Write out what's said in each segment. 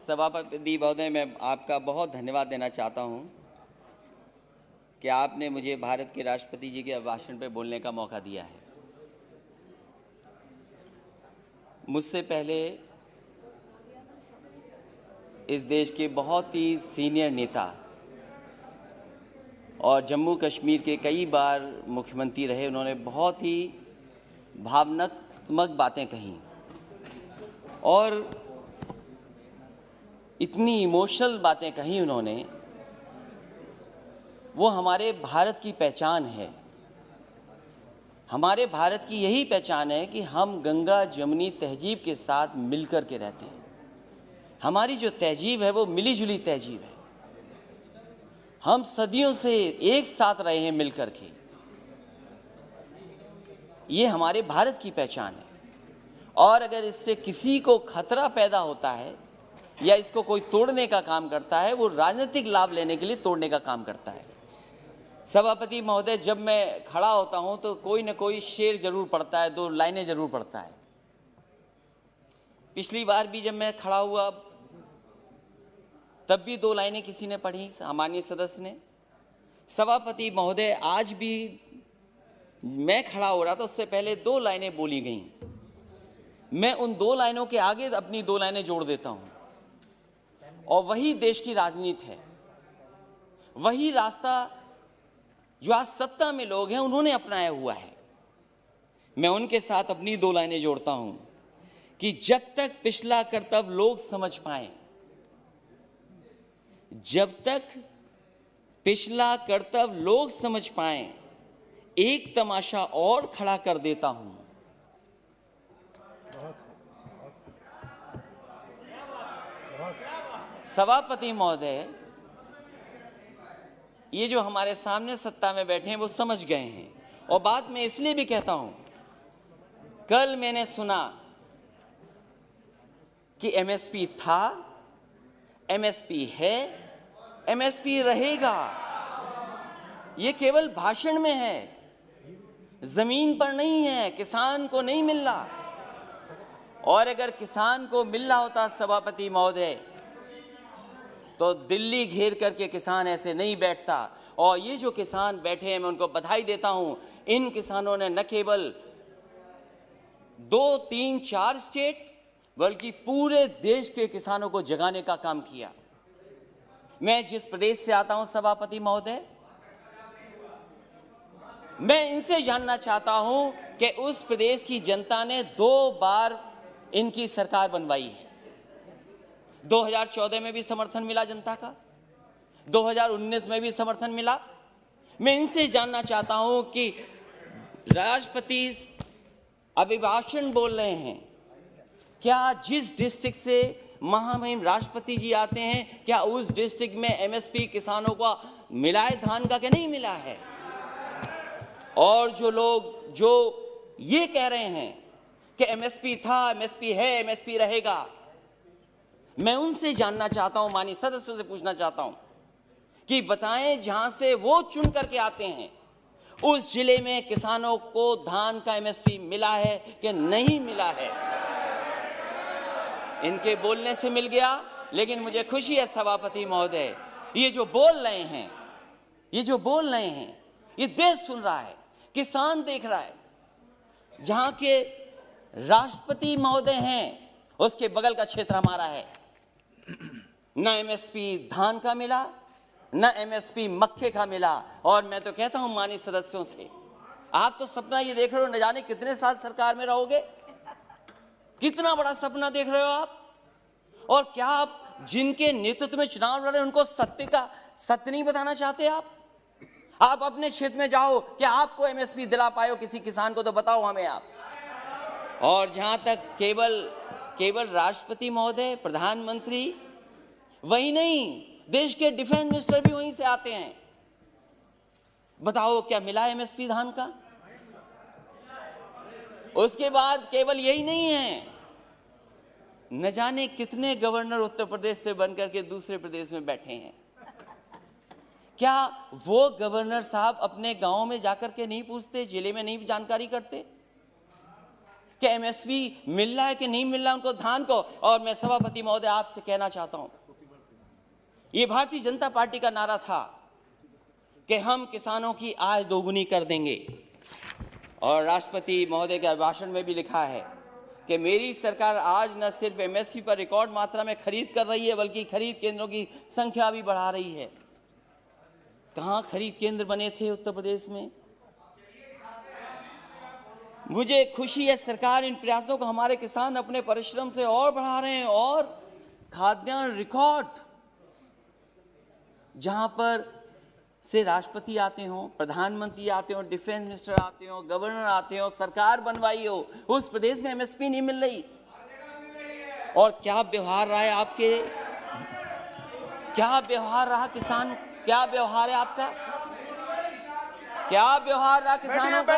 सभापति महोदय, मैं आपका बहुत धन्यवाद देना चाहता हूं कि आपने मुझे भारत के राष्ट्रपति जी के भाषण पर बोलने का मौका दिया है। मुझसे पहले इस देश के बहुत ही सीनियर नेता और जम्मू कश्मीर के कई बार मुख्यमंत्री रहे, उन्होंने बहुत ही भावनात्मक बातें कहीं और इतनी इमोशनल बातें कही उन्होंने। वो हमारे भारत की पहचान है। हमारे भारत की यही पहचान है कि हम गंगा जमुनी तहजीब के साथ मिलकर के रहते हैं। हमारी जो तहजीब है वो मिली जुली तहजीब है। हम सदियों से एक साथ रहे हैं मिलकर के। ये हमारे भारत की पहचान है और अगर इससे किसी को खतरा पैदा होता है या इसको कोई तोड़ने का काम करता है, वो राजनीतिक लाभ लेने के लिए तोड़ने का काम करता है। सभापति महोदय, जब मैं खड़ा होता हूं तो कोई न कोई शेर जरूर पढ़ता है, 2 लाइनें जरूर पढ़ता है। पिछली बार भी जब मैं खड़ा हुआ तब भी 2 लाइनें किसी ने पढ़ी, सामान्य सदस्य ने। सभापति महोदय, आज भी मैं खड़ा हो रहा था, उससे पहले 2 लाइनें बोली गईं। मैं उन 2 लाइनों के आगे अपनी 2 लाइनें जोड़ देता हूं और वही देश की राजनीति है। वही रास्ता जो आज सत्ता में लोग हैं उन्होंने अपनाया हुआ है। मैं उनके साथ अपनी 2 लाइनें जोड़ता हूं कि जब तक पिछला कर्तव्य लोग समझ पाए, जब तक पिछला कर्तव्य लोग समझ पाए, एक तमाशा और खड़ा कर देता हूं। सभापति महोदय, ये जो हमारे सामने सत्ता में बैठे हैं वो समझ गए हैं और बात मैं इसलिए भी कहता हूं, कल मैंने सुना कि एमएसपी था, एमएसपी है, एमएसपी रहेगा। ये केवल भाषण में है, जमीन पर नहीं है, किसान को नहीं मिल रहा। और अगर किसान को मिल रहा होता सभापति महोदय तो दिल्ली घेर करके किसान ऐसे नहीं बैठता। और ये जो किसान बैठे हैं, मैं उनको बधाई देता हूं। इन किसानों ने न केवल 2, 3, 4 स्टेट बल्कि पूरे देश के किसानों को जगाने का काम किया। मैं जिस प्रदेश से आता हूं सभापति महोदय, मैं इनसे जानना चाहता हूं कि उस प्रदेश की जनता ने 2 बार इनकी सरकार बनवाई है। 2014 में भी समर्थन मिला जनता का, 2019 में भी समर्थन मिला। मैं इनसे जानना चाहता हूं कि राष्ट्रपति अभिभाषण बोल रहे हैं, क्या जिस डिस्ट्रिक्ट से महामहिम राष्ट्रपति जी आते हैं, क्या उस डिस्ट्रिक्ट में एमएसपी किसानों को मिला है धान का कि नहीं मिला है? और जो लोग जो ये कह रहे हैं कि एमएसपी था, एमएसपी है, एमएसपी रहेगा, मैं उनसे जानना चाहता हूं, माननीय सदस्यों से पूछना चाहता हूं कि बताएं जहां से वो चुन करके आते हैं उस जिले में किसानों को धान का एमएसपी मिला है कि नहीं मिला है। इनके बोलने से मिल गया, लेकिन मुझे खुशी है सभापति महोदय, ये जो बोल रहे हैं, ये जो बोल रहे हैं, ये देश सुन रहा है, किसान देख रहा है। जहां के राष्ट्रपति महोदय हैं उसके बगल का क्षेत्र हमारा है। न एमएसपी धान का मिला, न एमएसपी मक्के का मिला। और मैं तो कहता हूं माननीय सदस्यों से, आप तो सपना ये देख रहे हो, न जाने कितने साल सरकार में रहोगे, कितना बड़ा सपना देख रहे हो आप। और क्या आप जिनके नेतृत्व में चुनाव लड़ रहे हैं उनको सत्य नहीं बताना चाहते? आप अपने क्षेत्र में जाओ, क्या आपको एमएसपी दिला पाए हो किसी किसान को, तो बताओ हमें आप। और जहां तक केवल राष्ट्रपति महोदय, प्रधानमंत्री, वही नहीं, देश के डिफेंस मिनिस्टर भी वहीं से आते हैं। बताओ क्या मिला एमएसपी धान का? उसके बाद केवल यही नहीं है, न जाने कितने गवर्नर उत्तर प्रदेश से बनकर के दूसरे प्रदेश में बैठे हैं। क्या वो गवर्नर साहब अपने गांव में जाकर के नहीं पूछते, जिले में नहीं जानकारी करते? कि एमएसपी मिल रहा है कि नहीं मिल रहा उनको धान को। और मैं सभापति महोदय आपसे कहना चाहता हूं, ये भारतीय जनता पार्टी का नारा था कि हम किसानों की आय दोगुनी कर देंगे, और राष्ट्रपति महोदय के भाषण में भी लिखा है कि मेरी सरकार आज न सिर्फ एमएसपी पर रिकॉर्ड मात्रा में खरीद कर रही है, बल्कि खरीद केंद्रों की संख्या भी बढ़ा रही है। कहां खरीद केंद्र बने थे उत्तर प्रदेश में? मुझे खुशी है सरकार इन प्रयासों को, हमारे किसान अपने परिश्रम से और बढ़ा रहे हैं। और खाद्यान्न रिकॉर्ड, जहां पर से राष्ट्रपति आते हो, प्रधानमंत्री आते हो, डिफेंस मिनिस्टर आते हो, गवर्नर आते हो, सरकार बनवाई हो, उस प्रदेश में एमएसपी नहीं मिल रही। और क्या व्यवहार रहा है आपके, क्या व्यवहार रहा किसान, क्या व्यवहार है आपका, क्या व्यवहार रहा किसानों का?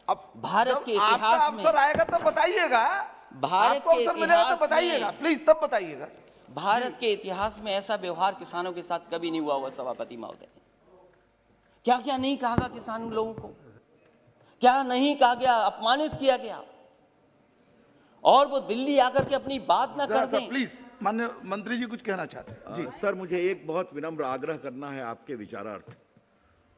अब भारत के इतिहास में आएगा तो बताइएगा, भारत के इतिहास तो बताइएगा, प्लीज तब बताइएगा। भारत के इतिहास में ऐसा व्यवहार किसानों के साथ कभी नहीं हुआ सभापति महोदय। क्या क्या नहीं कहा गया किसान लोगों को, क्या नहीं कहा गया, अपमानित किया गया, और वो दिल्ली आकर के अपनी बात ना कर दें। प्लीज माननीय मंत्री जी कुछ कहना चाहते हैं जी। सर, मुझे एक बहुत विनम्र आग्रह करना है आपके विचारार्थ।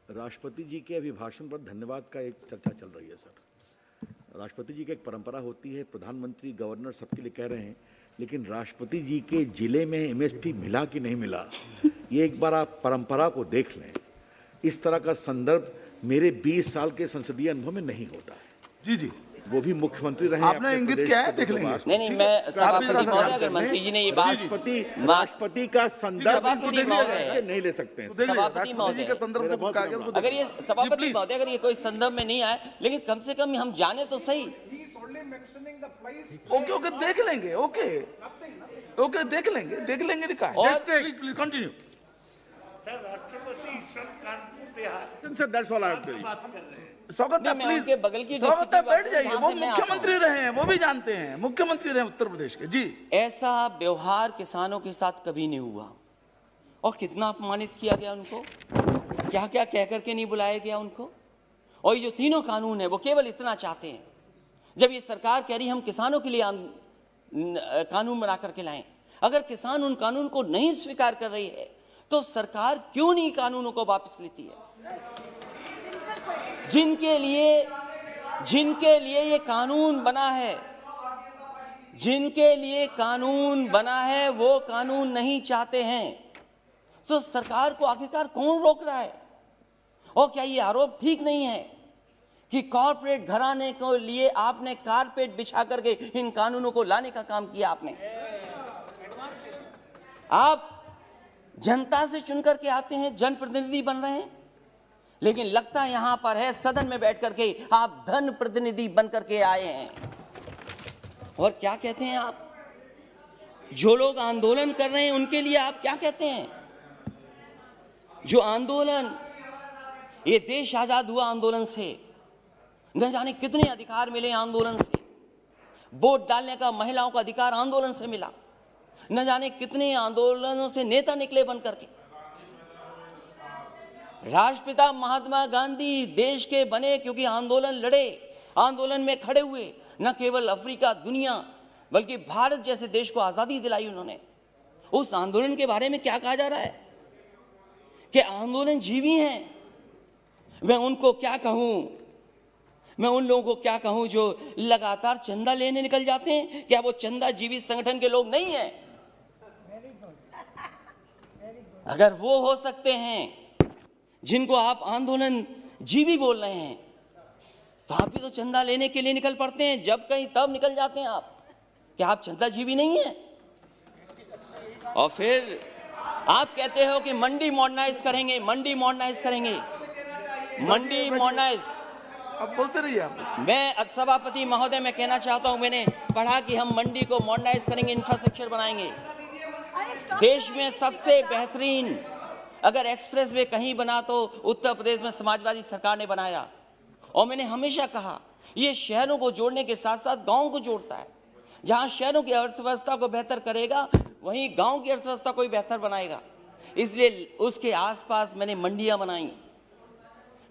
राष्ट्रपति जी के अभिभाषण पर धन्यवाद का एक चर्चा चल रही है सर। राष्ट्रपति जी की एक परंपरा होती है, प्रधानमंत्री गवर्नर सबके लिए कह रहे हैं, लेकिन राष्ट्रपति जी के जिले में एमएसपी मिला कि नहीं मिला, ये एक बार आप परंपरा को देख लें। इस तरह का संदर्भ मेरे 20 साल के संसदीय अनुभव में नहीं होता है। जी जी, वो भी मुख्यमंत्री रहे। आपने इंगित किया है, देख लेंगे। नहीं, मैं सभापति महोदय, अगर मंत्री जी ने ये बात, राष्ट्रपति का संदर्भ नहीं ले सकते हैं। सभापति महोदय, अगर ये सभापति महोदय अगर ये कोई संदर्भ में नहीं आए, लेकिन कम से कम हम जाने तो सही। ओके ओके, देख लेंगे, ओके ओके, देख लेंगे लिखा है। और प्लीज कंटिन्यू सर। राष्ट्रपति sir, that's all I am स्वागत है, प्लीज बगल की स्वागत है, बैठ जाइए। वो मुख्यमंत्री रहे हैं, वो भी जानते हैं, मुख्यमंत्री रहे उत्तर प्रदेश के जी। ऐसा व्यवहार किसानों के साथ कभी नहीं हुआ, और कितना अपमानित किया गया उनको, क्या क्या कह करके नहीं बुलाया गया उनको। और ये जो तीनों कानून है वो केवल इतना चाहते हैं, जब ये सरकार कह रही हम किसानों के लिए कानून बना करके लाएं, अगर किसान उन कानून को नहीं स्वीकार कर रही है तो सरकार क्यों नहीं कानूनों को वापस लेती है? जिनके लिए ये कानून बना है, जिनके लिए कानून बना है, वो कानून नहीं चाहते हैं, तो सरकार को आखिरकार कौन रोक रहा है? और क्या ये आरोप ठीक नहीं है कि कॉर्पोरेट घराने को लिए आपने कारपेट बिछा करके इन कानूनों को लाने का काम किया? आपने, आप जनता से चुन करके आते हैं, जनप्रतिनिधि बन रहे हैं, लेकिन लगता यहां पर है सदन में बैठ करके आप धन प्रतिनिधि बन करके आए हैं। और क्या कहते हैं आप? जो लोग आंदोलन कर रहे हैं उनके लिए आप क्या कहते हैं? जो आंदोलन, ये देश आजाद हुआ आंदोलन से, न जाने कितने अधिकार मिले आंदोलन से। वोट डालने का महिलाओं का अधिकार आंदोलन से मिला, न जाने कितने आंदोलनों से नेता निकले बन करके। राष्ट्रपिता महात्मा गांधी देश के बने क्योंकि आंदोलन लड़े, आंदोलन में खड़े हुए, न केवल अफ्रीका, दुनिया, बल्कि भारत जैसे देश को आजादी दिलाई उन्होंने। उस आंदोलन के बारे में क्या कहा जा रहा है कि आंदोलन जीवी हैं। मैं उनको क्या कहूं, मैं उन लोगों को क्या कहूं जो लगातार चंदा लेने निकल जाते हैं? क्या वो चंदा जीवी संगठन के लोग नहीं हैं? अगर वो हो सकते हैं जिनको आप आंदोलन जीवी बोल रहे हैं, तो आप भी तो चंदा लेने के लिए निकल पड़ते हैं, जब कहीं तब निकल जाते हैं आप। क्या आप चंदा जीवी नहीं है? और फिर आप कहते हो कि मंडी मॉडर्नाइज करेंगे, मंडी मॉडर्नाइज करेंगे, मंडी मॉडर्नाइज। अब बोलते रहिए आप। मैं सभापति महोदय मैं कहना चाहता हूं, मैंने पढ़ा कि हम मंडी को मॉडर्नाइज करेंगे, इंफ्रास्ट्रक्चर बनाएंगे। देश में सबसे बेहतरीन अगर एक्सप्रेस वे कहीं बना तो उत्तर प्रदेश में समाजवादी सरकार ने बनाया। और मैंने हमेशा कहा ये शहरों को जोड़ने के साथ साथ गांव को जोड़ता है। जहां शहरों की अर्थव्यवस्था को बेहतर करेगा, वहीं गांव की अर्थव्यवस्था को भी बेहतर बनाएगा। इसलिए उसके आसपास मैंने मंडियां बनाई।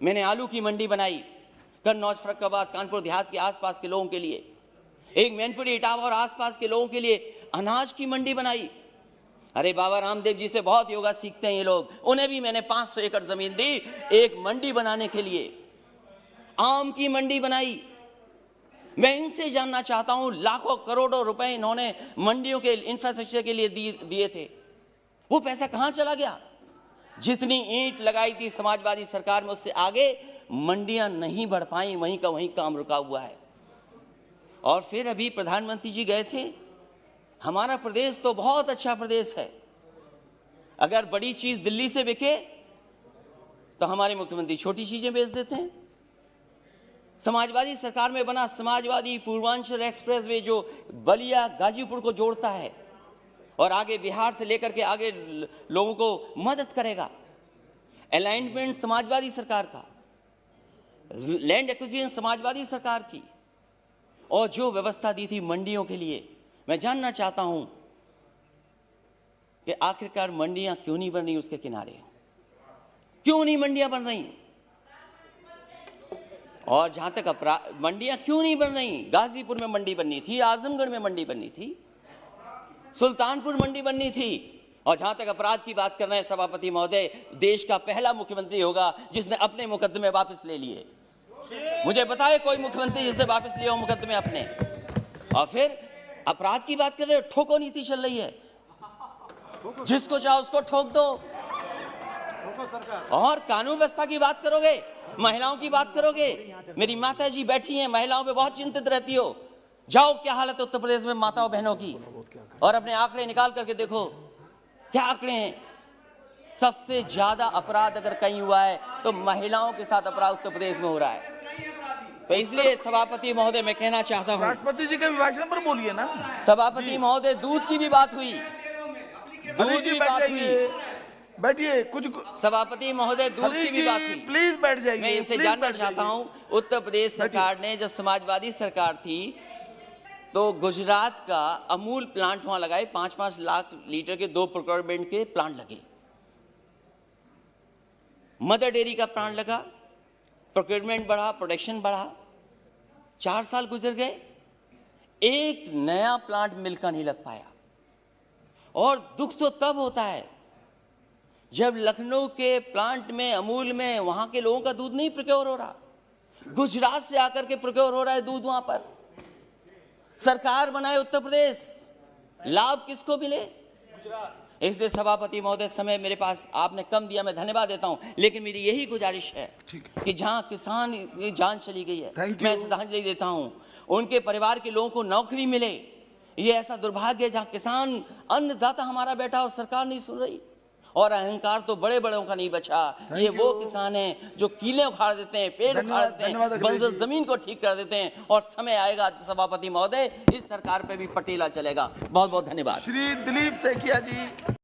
मैंने आलू की मंडी बनाई, कन्नौज, फर्रुखाबाद, कानपुर देहात के आसपास के लोगों के लिए, एक मैनपुरी, इटावा और आसपास के लोगों के लिए अनाज की मंडी बनाई। अरे बाबा रामदेव जी से बहुत योगा सीखते हैं ये लोग, उन्हें भी मैंने 500 एकड़ जमीन दी एक मंडी बनाने के लिए, आम की मंडी बनाई। मैं इनसे जानना चाहता हूं, लाखों करोड़ों रुपए इन्होंने मंडियों के इंफ्रास्ट्रक्चर के लिए दिए थे, वो पैसा कहां चला गया? जितनी ईंट लगाई थी समाजवादी सरकार में, उससे आगे मंडियां नहीं बढ़ पाई, वहीं का वहीं काम रुका हुआ है। और फिर अभी प्रधानमंत्री जी गए थे, हमारा प्रदेश तो बहुत अच्छा प्रदेश है, अगर बड़ी चीज दिल्ली से बिके तो हमारे मुख्यमंत्री छोटी चीजें बेच देते हैं। समाजवादी सरकार में बना समाजवादी पूर्वांचल एक्सप्रेसवे जो बलिया गाजीपुर को जोड़ता है और आगे बिहार से लेकर के आगे लोगों को मदद करेगा, अलाइनमेंट समाजवादी सरकार का, लैंड एक्विजिशन समाजवादी सरकार की, और जो व्यवस्था दी थी मंडियों के लिए। मैं जानना चाहता हूं कि आखिरकार मंडियां क्यों नहीं बन रही उसके किनारे, क्यों नहीं मंडियां बन रही? और जहां तक मंडियां क्यों नहीं बन रही, गाजीपुर में मंडी बननी थी, आजमगढ़ में मंडी बननी थी, सुल्तानपुर मंडी बननी थी। और जहां तक अपराध की बात कर रहे हैं सभापति महोदय, देश का पहला मुख्यमंत्री होगा जिसने अपने मुकदमे वापस ले लिए। मुझे बताए कोई मुख्यमंत्री जिसने वापस लिया हो मुकदमे अपने। और फिर अपराध की बात कर रहे हो, ठोको नीति चल रही है, जिसको चाहो उसको ठोक दो। और कानून व्यवस्था की बात करोगे, महिलाओं की बात करोगे, मेरी माता जी बैठी हैं, महिलाओं पे बहुत चिंतित रहती हो, जाओ क्या हालत है उत्तर प्रदेश में माताओं बहनों की, और अपने आंकड़े निकाल करके देखो क्या आंकड़े हैं। सबसे ज्यादा अपराध अगर कहीं हुआ है तो महिलाओं के साथ अपराध उत्तर प्रदेश में हो रहा है। तो इसलिए सभापति महोदय मैं कहना चाहता हूं, राष्ट्रपति जी के भाषण पर बोलिए ना। सभापति महोदय, दूध की भी बात हुई, दूध की बात हुई, बैठिए। कुछ सभापति महोदय, दूध की भी बात हुई, प्लीज बैठ जाइए। मैं इनसे जानना चाहता हूं, उत्तर प्रदेश सरकार ने जब समाजवादी सरकार थी तो गुजरात का अमूल प्लांट वहां लगाए, 5-5 लाख लीटर के 2 प्रोक्योरमेंट के प्लांट लगे, मदर डेयरी का प्लांट लगा, प्रोक्योरमेंट बढ़ा, प्रोडक्शन बढ़ा। 4 साल गुजर गए, एक नया प्लांट मिल का नहीं लग पाया। और दुख तो तब होता है जब लखनऊ के प्लांट में, अमूल में, वहां के लोगों का दूध नहीं प्रोक्योर हो रहा, गुजरात से आकर के प्रोक्योर हो रहा है दूध वहां पर। सरकार बनाए उत्तर प्रदेश, लाभ किसको मिले? इसलिए सभापति महोदय, समय मेरे पास आपने कम दिया, मैं धन्यवाद देता हूं, लेकिन मेरी यही गुजारिश है कि जहां किसान की जान चली गई है, मैं श्रद्धांजलि देता हूं, उनके परिवार के लोगों को नौकरी मिले। ये ऐसा दुर्भाग्य है जहां किसान अन्नदाता हमारा बैठा और सरकार नहीं सुन रही। और अहंकार तो बड़े बड़ों का नहीं बचा। ये वो किसान हैं जो कीले उखाड़ देते हैं, पेड़ उखाड़ देते हैं, बंजर जमीन को ठीक कर देते हैं। और समय आएगा सभापति महोदय, इस सरकार पे भी पटेला चलेगा। बहुत बहुत धन्यवाद। श्री दिलीप सैकिया जी।